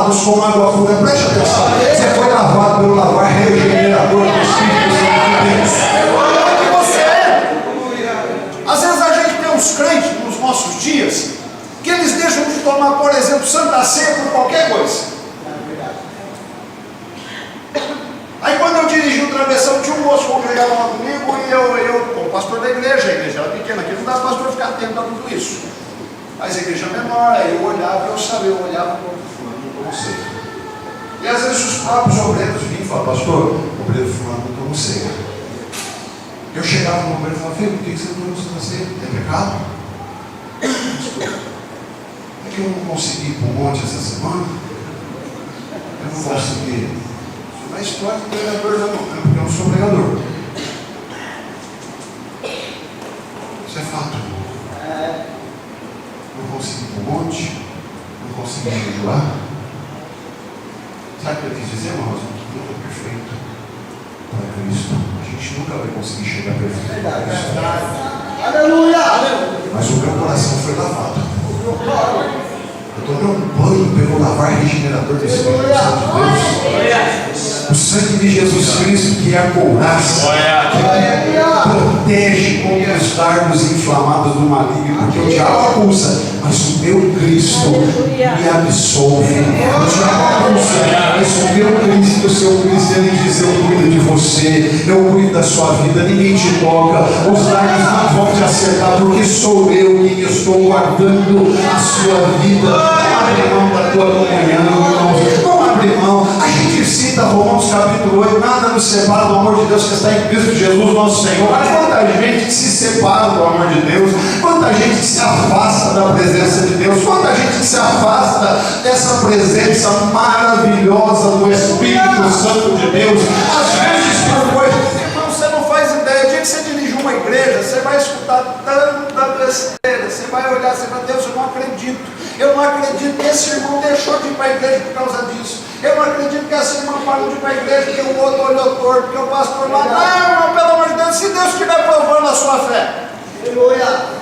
lavados com água pura. Preste atenção. Você foi lavado pelo lavar regenerador do Espírito Santo de Deus. Você é. Às vezes a gente tem uns crentes nos nossos dias que eles deixam de tomar, por exemplo, Santa Ceia por qualquer coisa. Aí quando eu dirigi o travessão, tinha um moço congregado lá comigo e eu, como pastor da igreja, a igreja era pequena, aqui não dá para o pastor ficar atento a tudo isso. Mas a igreja menor, aí eu olhava, eu olhava para fulano, não como ceia. E às vezes os próprios obreiros vinham e falavam, pastor, o obreiro fulano não como ceia. Eu chegava no obreiro e falava, filho, por que você não come Santa Ceia? É pecado? É que eu não consegui ir para o monte essa semana? Eu não consegui. A história do pregador não, porque eu não sou pregador. Isso é fato. Não consegui ir para o monte, não consegui jejuar. Sabe o que eu quis dizer, irmãos? Eu estou perfeito para Cristo. A gente nunca vai conseguir chegar perfeito para Cristo. Aleluia! Mas o meu coração foi lavado. Eu tomei um banho pelo lavar regenerador do Espírito Santo de Deus. O sangue de Jesus Cristo, que é a couraça, que protege contra os dardos inflamados do maligno, porque o diabo acusa, mas o meu Cristo me absolve. O diabo acusa, mas o meu Cristo, o seu Cristo, ele diz: eu cuido de você, eu cuido da sua vida, ninguém te toca, os dardos não vão te acertar, porque sou eu quem estou guardando a sua vida. Não abre mão da tua comunhão, irmãos, não abre mão. A gente cita Romanos capítulo 8, nada nos separa do amor de Deus que está em Cristo Jesus nosso Senhor. Mas quanta gente se separa do amor de Deus, quanta gente se afasta da presença de Deus, quanta gente se afasta dessa presença maravilhosa do Espírito Santo de Deus. Às vezes por coisas, irmão, você não faz ideia. O dia que você dirige uma igreja, você vai escutar tanta besteira, você vai olhar, você vai, Deus, eu não acredito. Eu não acredito que esse irmão deixou de ir para a igreja por causa disso. Eu não acredito que essa irmã parou de ir para a igreja porque o outro olhou torto, porque o pastor lá. Não, irmão, pelo amor de Deus, se Deus estiver provando a sua fé. Aleluia.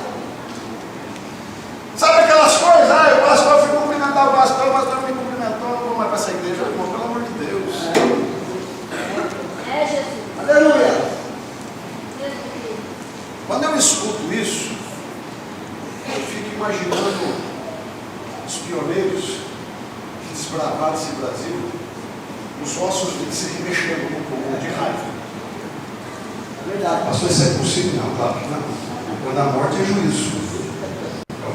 Sabe aquelas coisas? O pastor foi cumprimentar o pastor não me cumprimentou, eu não vou mais para essa igreja, irmão, pelo amor de Deus. Jesus. Aleluia. Quando eu escuto isso, eu fico imaginando os pioneiros que desbravaram esse Brasil, os ossos deles se remexendo no comum de raiva. É verdade. Pastor, isso é possível? Não, claro que não. Quando a morte é juízo.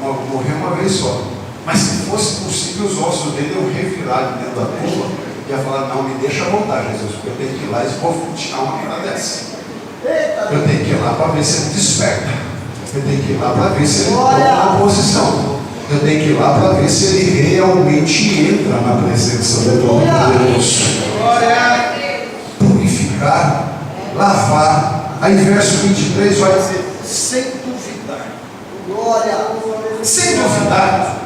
Morrer uma vez só. Mas se fosse possível, os ossos dele iam revirar dentro da tumba e ia falar: não, me deixa voltar, Jesus, porque eu tenho que ir lá e vou tirar uma vida dessa. Eu tenho que ir lá para ver se ele desperta. Eu tenho que ir lá para ver se ele toma uma posição. Eu tenho que ir lá para ver se ele realmente entra na presença do Todo-Poderoso. Purificar, lavar. Aí verso 23 vai dizer: Sem duvidar. sem duvidar,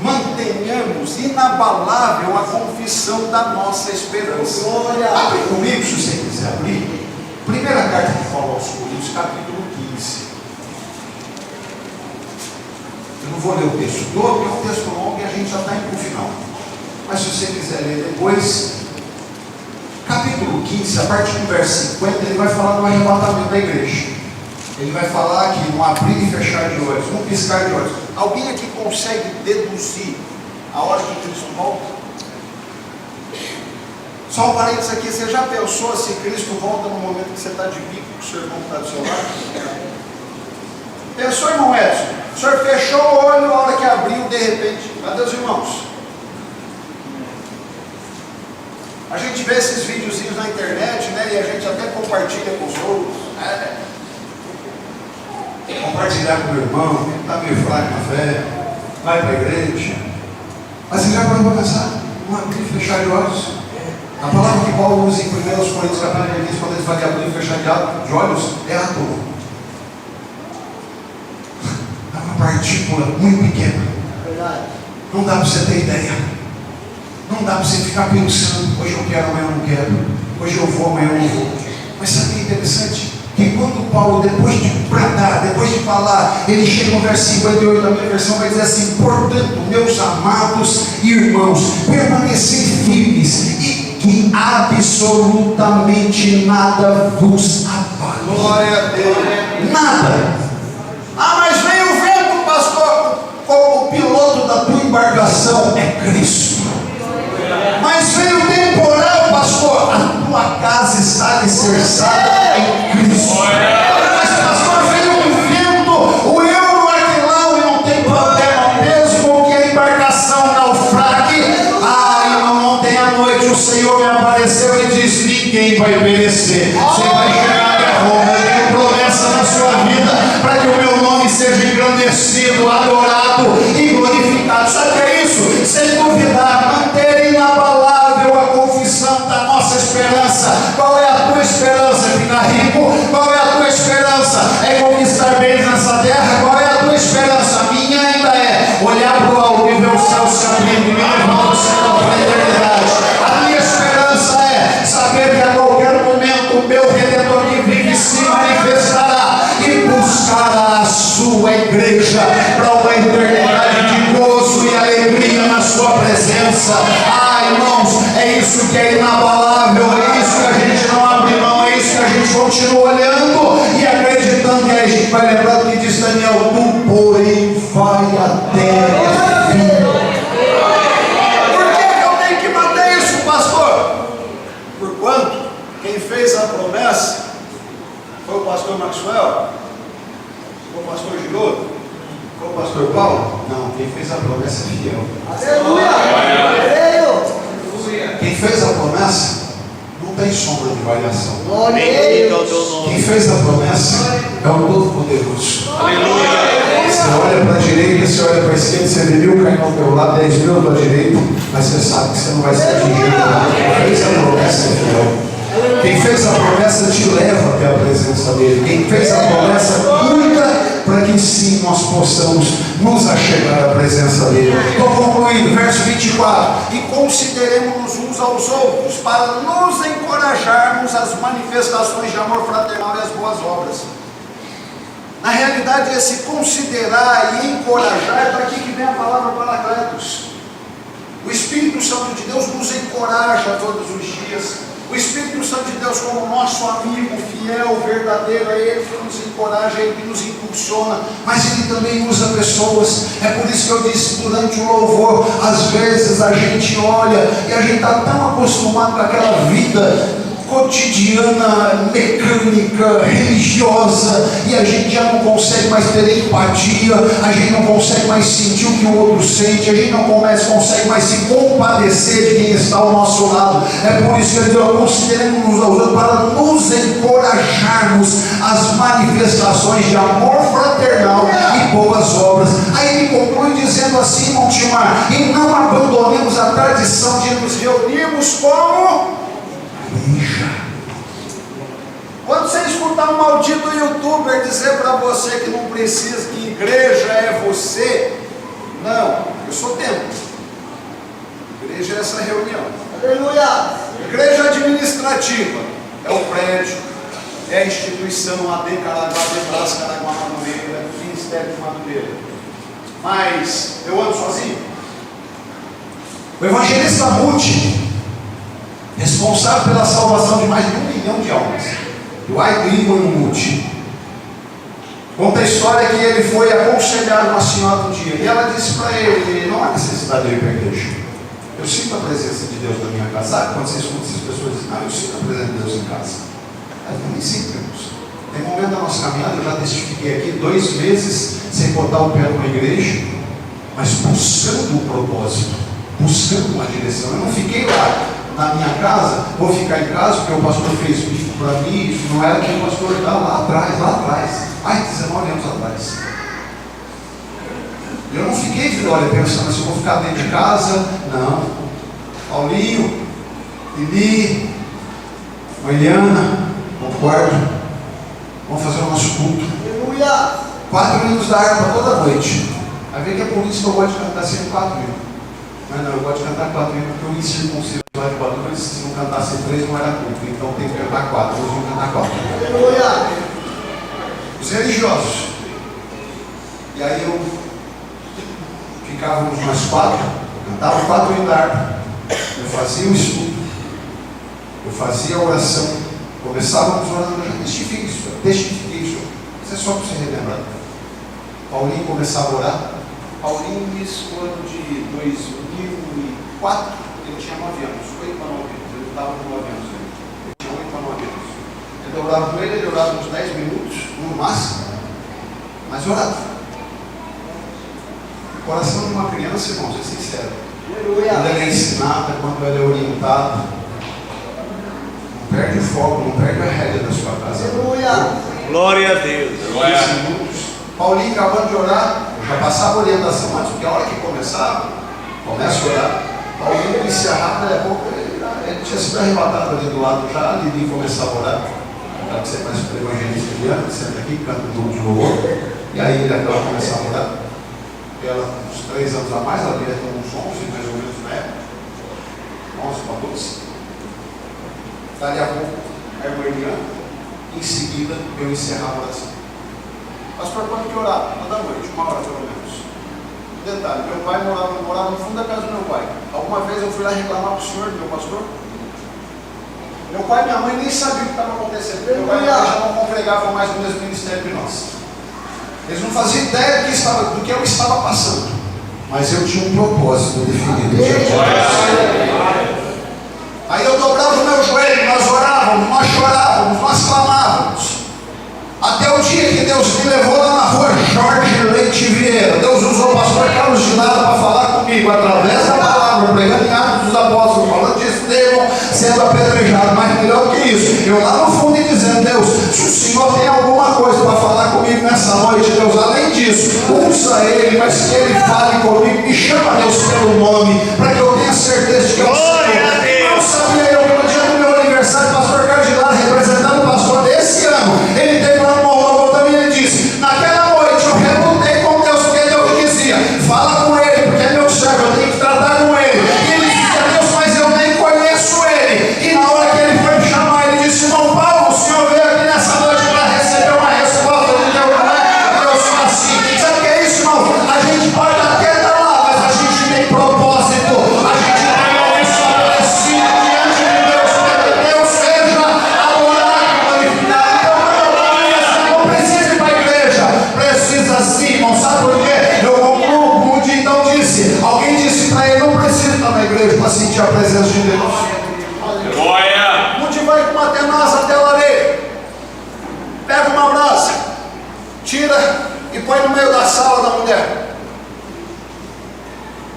Mantenhamos inabalável a confissão da nossa esperança. abre comigo, se você quiser abrir. Primeira carta de Paulo aos Coríntios, capítulo 15. Eu não vou ler o texto todo, porque é um texto longo e a gente já está indo para o final. Mas se você quiser ler depois, capítulo 15, a partir do verso 50, ele vai falar do arrebatamento da igreja. Ele vai falar que no abrir e fechar de olhos, no piscar de olhos. Alguém aqui consegue deduzir a hora que Cristo volta? Só um parênteses aqui, você já pensou se Cristo volta no momento que você está de bico com o seu irmão que está do seu lado? Pensou, irmão Edson? O senhor fechou o olho, a hora que abriu, de repente, cadê os irmãos? A gente vê esses videozinhos na internet, né? E a gente até compartilha com os outros. Compartilhar com o meu irmão, que está meio fraco na fé, vai para a igreja. Mas ele já parou para pensar, não abrir e fechar de olhos. A palavra que Paulo usa em 1 Coríntios capítulo 15, quando ele fala de abrir e fechar de olhos, é ator. É uma partícula muito pequena. Não dá para você ter ideia. Não dá para você ficar pensando: hoje eu quero, amanhã eu não quero. Hoje eu vou, amanhã eu não vou. Mas sabe o que é interessante? que quando Paulo, depois de bradar, depois de falar, ele chega no verso 58, a minha versão vai dizer assim: portanto, meus amados irmãos, permanecei firmes e que absolutamente nada vos abale. Glória a Deus. Nada. Ah, mas vem o vento, pastor. Como o piloto da tua embarcação é Cristo. Mas vem o temporal, pastor. A tua casa está alicerçada em Cristo. Mas, pastor, vem um vento, o euroaquilão, e não tem problema, mesmo que a embarcação naufrague. Irmão, ontem à noite o Senhor me apareceu e disse: ninguém vai perecer. Você vai chegar até Roma. Eu tenho promessa na sua vida para que o meu nome seja engrandecido, adorado e glorificado. Sabe o que é isso? Sem duvidar, manter inabalável a confissão da nossa esperança. Qual é a tua esperança? Ficar rico? Qual é a tua esperança? É conquistar bens nessa terra? Qual é a tua esperança? A minha ainda é olhar para o alto e ver os céus se abrindo e me levando o céu para a eternidade. A minha esperança é saber que a qualquer momento o meu Redentor que vive se manifestará e buscará a sua igreja para uma eternidade de gozo e alegria na sua presença. Irmãos, é isso que é inabalável, é isso que a gente não abre mão, é isso que a gente continua olhando e acreditando. E aí a gente vai lembrando que diz Daniel: tu porém vai até o fim. Por que eu tenho que manter isso, pastor? Porquanto quem fez a promessa foi o pastor Maxwell, foi o pastor Giroto, Foi o pastor Paulo? Não, quem fez a promessa é fiel. Aleluia! Quem fez a promessa não tem sombra de variação. Glória a Deus! Quem fez a promessa é o Todo-Poderoso. Você olha para a direita, você olha para a esquerda, você vê 1000 caindo ao teu lado, 10.000 à tua direita, mas você sabe que você não vai ser atingido. Quem fez a promessa é fiel. Quem fez a promessa te leva até a presença dele. Quem fez a promessa cuida para que sim nós possamos nos achegar à presença dele. Estou concluindo, verso 24. e consideremos uns aos outros para nos encorajarmos às manifestações de amor fraternal e às boas obras. Na realidade, esse considerar e encorajar, para aqui que vem a palavra Paracletos. O Espírito Santo de Deus nos encoraja todos os dias. O Espírito Santo de Deus, como nosso amigo fiel, verdadeiro, é Ele que nos encoraja, é Ele que nos impulsiona, mas Ele também usa pessoas. É por isso que eu disse durante o louvor, às vezes a gente olha e a gente está tão acostumado com aquela vida cotidiana, mecânica, religiosa, e a gente já não consegue mais ter empatia, a gente não consegue mais sentir o que o outro sente, a gente não consegue mais se compadecer de quem está ao nosso lado. É por isso que Deus consideramos uns aos outros para nos encorajarmos às manifestações de amor fraternal e boas obras. Aí ele conclui dizendo assim, irmão Timar: e não abandonemos a tradição de nos reunirmos como quando você escutar um maldito youtuber dizer para você que não precisa, que igreja é você, não, eu sou templo. Igreja é essa reunião. Aleluia! Igreja administrativa é o prédio, é a instituição AD Caraguá, Debras, Caraguá, Madureira, Ministério de Madureira. Mas eu ando sozinho. O evangelista Muti, responsável pela salvação de mais de 1 milhão de almas, Dwight Lyman Moody, conta a história que ele foi aconselhar uma senhora um dia, e ela disse para ele: não há necessidade de ir para a igreja, eu sinto a presença de Deus na minha casa. Sabe quando você escuta essas pessoas dizem: não, eu sinto a presença de Deus em casa? Eu também sinto, irmãos. Tem um momento da nossa caminhada, eu já testifiquei aqui, 2 meses sem botar o pé numa igreja, mas buscando o propósito, buscando uma direção. Eu não fiquei lá na minha casa, vou ficar em casa porque o pastor fez isso para mim. Isso não era que o pastor está lá atrás, 19 anos atrás. Eu não fiquei de olha pensando assim, vou ficar dentro de casa. Não. Paulinho, Lili, Eliana, concordo, vamos fazer o nosso culto. Aleluia! 4 hinos da harpa toda noite. Aí vem que a polícia não pode cantar sempre 4 hinos. Mas não, eu gosto de cantar 4 hinos porque o incircunciso vai lá de Batuba, eles se não cantassem 3 não era culto, então tem que cantar 4, eles vão cantar 4. Aleluia. Os religiosos. E aí eu ficávamos nós 4, cantava 4 em harpa, eu fazia o estudo, eu fazia a oração, começávamos orando, já testifiquei isso, isso é só para você relembrar. Paulinho começava a orar. Paulinho, isso no ano de 2004, ele tinha 9 anos, 8 para 9 anos, ele estava com 9 anos, ele tinha 8 para 9 anos. Eu orava com ele orava uns 10 minutos, no máximo, mas orava. O coração de uma criança, irmãos, é sincero. Quando ela é ensinada, quando ela é orientada, não perde o foco, não perde a rédea da sua casa. Glória a Deus. 10 minutos. Paulinho acabando de orar, eu já passava a orientação antes, porque a hora que começava, começa a orar, Paulinho encerrava, daqui a pouco ele tinha sido arrebatado ali do lado já, a Lili começava a orar. Para que você mais para o evangelista Eliana, senta aqui, canta um grupo de louvor, e aí ele acaba começando a orar. Ela, uns 3 anos a mais, ela devia ter uns 11, mais ou menos na época, 11 para 12. Dali a pouco, a irmã Eliana, em seguida, eu encerrava a oração. Pastor, quando que orava? Toda noite, 1 hora pelo menos. Detalhe, meu pai morava no fundo da casa do meu pai. Alguma vez eu fui lá reclamar para o senhor, meu pastor. Meu pai e minha mãe nem sabiam o que estava acontecendo. Meu pai e minha mãe já não congregavam mais no mesmo ministério que nós. Eles não faziam ideia do que eu estava passando. Mas eu tinha um propósito definido. Aí eu dobrava o meu joelho, nós orávamos, nós chorávamos, nós clamávamos. Até o dia que Deus me levou lá na rua Jorge Leite Vieira. Deus usou o pastor Carlos de Nada para falar comigo através da palavra, pregando em Atos dos Apóstolos, falando de Estevão sendo apedrejado. Mas melhor que isso, eu lá no fundo dizendo: Deus, se o Senhor tem alguma coisa para falar comigo nessa noite, Deus, além disso, usa ele, mas que ele fale comigo, me chama, Deus, pelo nome, para que eu tenha certeza de que eu sei. Não sabia eu que no dia do meu aniversário, o pastor Carlos de Nada, representando o pastor desse ano, ele teve lá no Morro também, ele disse: naquela noite eu relutei com Deus, porque Deus dizia: fala com ele, porque é meu servo, eu tenho que tratar com ele. E ele dizia: Deus, mas eu nem conheço ele. E na hora que ele foi me chamar, ele disse: irmão Paulo, o senhor veio aqui nessa noite para receber uma resposta do teu pai. Eu sou assim. Sabe o que é isso, irmão? A gente pode até estar lá, mas a gente tem propósito. A gente tem algo estabelecido diante de Deus, para que Deus seja adorado e glorificado. Então, não precisa ir para a igreja, precisa sim, irmão. Sabe por quê? Eu concluo, um dia então disse, alguém disse para ele: não precisa estar na igreja para sentir a presença de Deus. Glória. Um dia vai com uma tenaz até a lareira, pega uma brasa, tira e põe no meio da sala da mulher.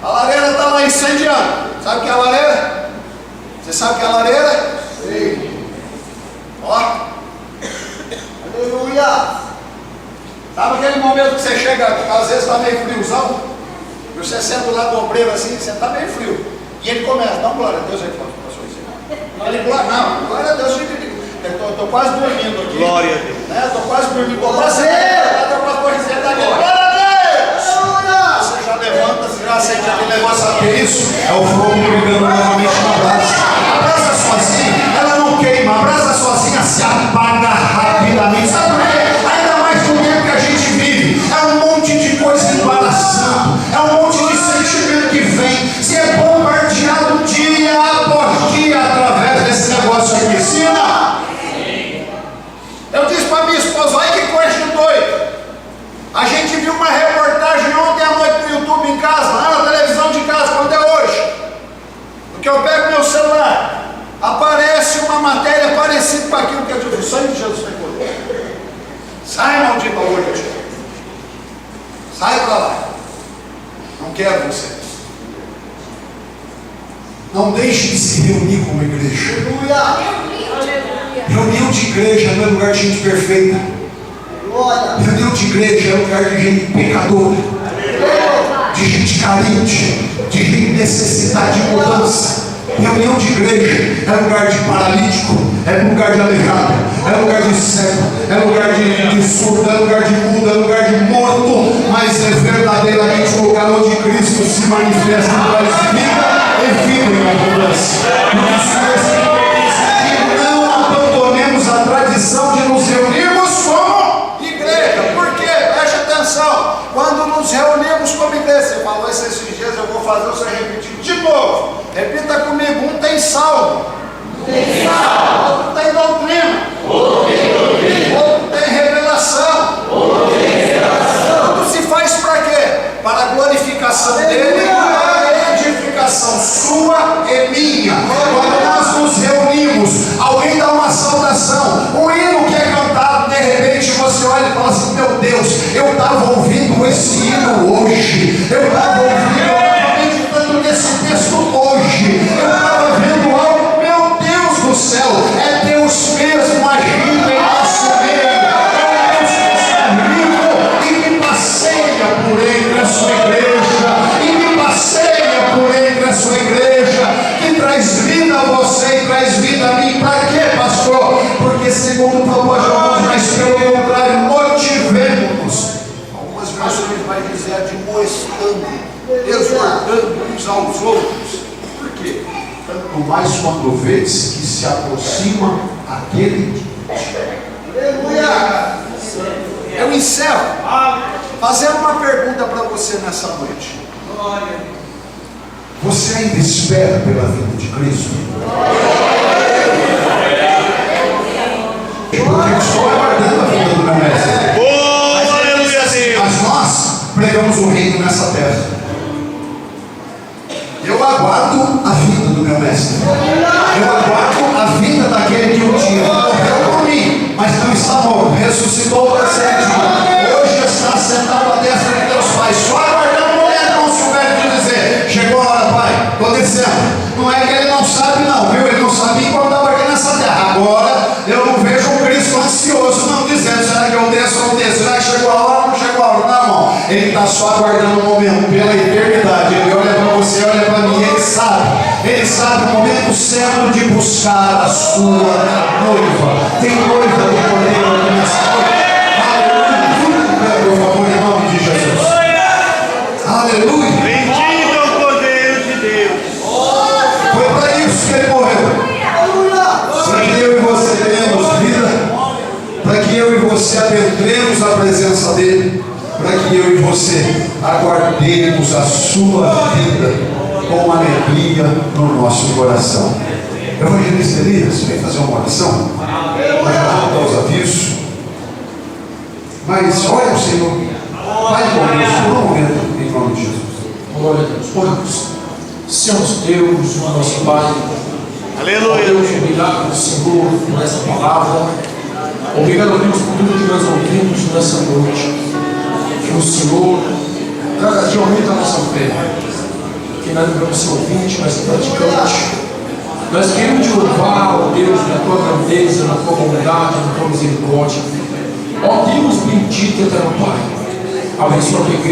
A lareira está lá incendiando. Sabe o que é a lareira? Você sabe o que é a lareira? Sim. Ó. Aleluia. Sabe aquele momento que você chega, às vezes está meio friozão, e você senta do lado do obreiro assim, você está meio frio. E ele começa: dá glória a Deus aí, pastor. Ele, não, glória a Deus. Eu estou quase dormindo aqui. Glória a Deus. Né? Estou quase dormindo. Estou quase glória a Deus. Você já levanta, você já sente aquele negócio. Sabe o que é isso? É o fogo brigando novamente na brasa. A brasa sozinha, ela não queima. A brasa sozinha se apaga rapidamente. Sabe por quê? Ainda mais no tempo que a gente vive. É um monte de coisa embaraçando. É um monte de sentimento que vem. Se é bombardeado dia após dia através desse negócio que ensina. Eu disse para minha esposa: olha que coisa de doido. A gente viu uma reportagem ontem à noite no YouTube em casa, lá na televisão de casa, quando é hoje. Porque eu pego meu celular, aparece uma matéria parecida com aquilo que eu disse: o sangue de Jesus tem poder. Sai, maldito hoje. Sai para lá. Não quero você. Não deixe de se reunir como igreja. Aleluia. Reunião de igreja não é lugar de gente perfeita. Glória. Reunião de igreja é lugar de gente pecadora, de gente carente, de gente necessitar de mudança. Reunião de igreja é lugar de paralítico, é lugar de aleijado, é lugar de cego, é lugar de surdo, é lugar de mudo, é lugar de morto, mas é verdadeiramente o lugar onde Cristo se manifesta em nós, vida vida em abundância. Por isso que não abandonemos a tradição de nos reunirmos como igreja. Por quê? Preste atenção. Quando nos reunimos como igreja, você falou isso esses dias, eu vou fazer você repetir de novo. Repita comigo: um tem salmo, outro tem doutrina, outro tem revelação. Tudo se faz para quê? Para a glorificação dele e a edificação sua e minha. Quando nós nos reunimos, alguém dá uma saudação, o hino que é cantado, de repente você olha e fala assim: meu Deus, eu estava ouvindo esse hino hoje, eu estava meditando nesse texto hoje, eu estava vendo algo, meu Deus do céu, é Deus mesmo agindo em nosso meio, é Deus que está vivo e me passeia por entre a sua igreja, e me passeia por entre a sua igreja, que traz vida a você e traz vida a mim. Para quê, pastor? Porque segundo o propósito de alguns, mas pelo contrário, motivemos-nos. Algumas versões vai dizer admoestando, exortando uns aos outros. Por quê? Tanto mais quando vês que se aproxima aquele dia. Eu encerro fazendo uma pergunta para você nessa noite. Você ainda espera pela vinda de Cristo? Porque eu estou aguardando a vinda do meu mestre. Mas nós pregamos o reino nessa terra. Eu aguardo a vinda do meu mestre. Eu aguardo a vinda daquele que um dia morreu por mim, mas não está morto, ressuscitou para ser dia. Hoje está sentado à destra de Deus Pai. Só aguardando o momento, não se houver de dizer: chegou a hora, Pai, estou descendo. Não é que ele não sabe, não, viu? Ele não sabia quando estava aqui nessa terra. Agora eu não vejo um Cristo ansioso, não, dizendo: será que eu desço ou não desço? Será que chegou a hora ou não chegou a hora? Não, irmão. Ele está só aguardando o momento, pela eternidade. Ele olha para você, olha para mim, ele sabe o momento certo de buscar a sua noiva. Tem noiva do Cordeiro aqui nessa noite. Aleluia, por favor, em nome de Jesus. Aleluia. Bendito é o Cordeiro de Deus. Foi para isso que ele morreu. Para que eu e você tenhamos vida, para que eu e você adentremos a presença dele, para que eu e você aguardemos a sua vida com alegria no nosso coração. Evangelista Elias, vem fazer uma oração, mas já vou dar os avisos. Mas olha o Senhor, Pai conosco, por um momento, em nome de Jesus. Glória a Deus. Oramos. Senhor Deus, nosso Pai. Aleluia. Deus, obrigado, Senhor, por essa palavra. Obrigado, Deus, por tudo que nós ouvimos nessa noite. Que o Senhor cada dia aumenta a nossa fé. Que nós não vamos ser ouvinte, mas praticante. Nós queremos te louvar, ó Deus, na tua grandeza, na tua bondade, na tua misericórdia. Ó Deus bendito, eterno Pai. Abençoa a tua igreja.